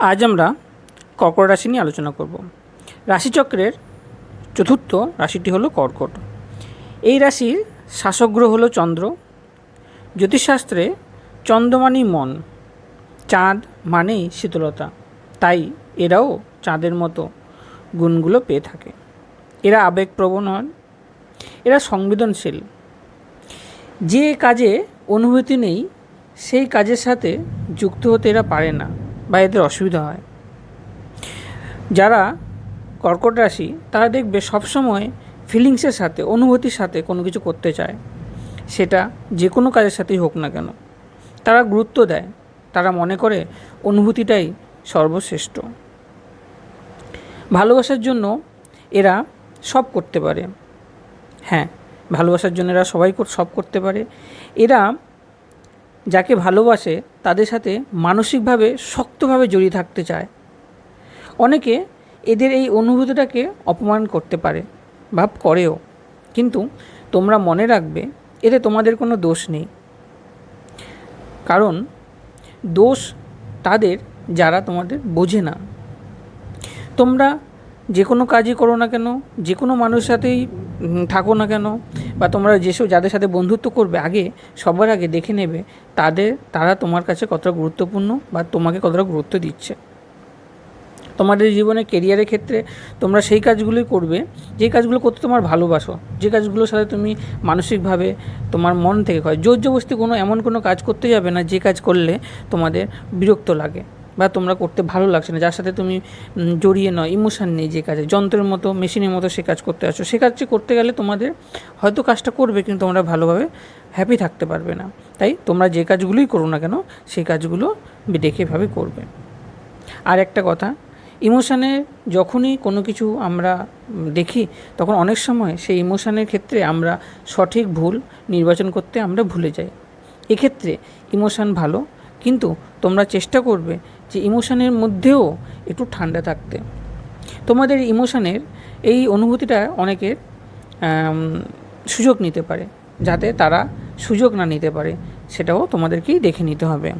আজ আমরা কর্কট রাশি নিয়ে আলোচনা করব। রাশিচক্রের চতুর্থ রাশিটি হলো কর্কট। এই রাশির শাসক গ্রহ হলো চন্দ্র। জ্যোতিষশাস্ত্রে চন্দ্র মানেই মন, চাঁদ মানেই শীতলতা, তাই এরাও চাঁদের মতো গুণগুলো পেয়ে থাকে। এরা আবেগপ্রবণ হন, এরা সংবেদনশীল। যে কাজে অনুভূতি নেই সেই কাজের সাথে যুক্ত হতে এরা পারে না বা এদের অসুবিধা হয়। যারা কর্কট রাশি তারা দেখবে সবসময় ফিলিংসের সাথে, অনুভূতির সাথে কোনো কিছু করতে চায়, সেটা যে কোনো কাজের সাথেই হোক না কেন। তারা গুরুত্ব দেয়, তারা মনে করে অনুভূতিটাই সর্বশ্রেষ্ঠ। ভালোবাসার জন্য এরা সব করতে পারে। হ্যাঁ, ভালোবাসার জন্য এরা সব করতে পারে। এরা যাকে ভালোবাসে তাদের সাথে মানসিকভাবে শক্তভাবে জড়িয়ে থাকতে চায়। অনেকে এদের এই অনুভূতিটাকে অপমান করতে পারে বা করেও, কিন্তু তোমরা মনে রাখবে এতে তোমাদের কোনো দোষ নেই। কারণ দোষ তাদের যারা তোমাদের বোঝে না। তোমরা যে কোনো কাজই করো না কেন, যে কোনো মানুষের সাথেই থাকো না কেন, বা তোমরা যাদের সাথে বন্ধুত্ব করবে, সবার আগে দেখে নেবে তারা তোমার কাছে কতটা গুরুত্বপূর্ণ বা তোমাকে কতটা গুরুত্ব দিচ্ছে। তোমাদের জীবনে কেরিয়ারের ক্ষেত্রে তোমরা সেই কাজগুলোই করবে যে কাজগুলো করতে তোমার ভালোবাসো, যে কাজগুলোর সাথে তুমি মানসিকভাবে তোমার মন থেকে হয়। জোর জবরদস্তি এমন কোনো কাজ করতে যাবে না যে কাজ করলে তোমাদের বিরক্ত লাগে বা তোমরা করতে ভালো লাগছে না, যার সাথে তুমি জড়িয়ে নয়, ইমোশান নেই। যে কাজে যন্ত্রের মতো, মেশিনের মতো সে কাজ করতে আসো, সে কাজটি করতে গেলে তোমাদের হয়তো কাজটা করবে কিন্তু তোমরা ভালোভাবে হ্যাপি থাকতে পারবে না। তাই তোমরা যে কাজগুলোই করো না কেন সেই কাজগুলো দেখেভাবে করবে। আর একটা কথা, ইমোশানে যখনই কোনো কিছু আমরা দেখি তখন অনেক সময় সেই ইমোশানের ক্ষেত্রে আমরা সঠিক ভুল নির্বাচন করতে আমরা ভুলে যাই। এক্ষেত্রে ইমোশান ভালো, কিন্তু তোমরা চেষ্টা করবে যে ইমোশানের মধ্যেও একটু ঠান্ডা থাকতে। তোমাদের ইমোশানের এই অনুভূতিটা অনেকের সুযোগ নিতে পারে, যাতে তারা সুযোগ না নিতে পারে সেটাও তোমাদেরকেই দেখে নিতে হবে।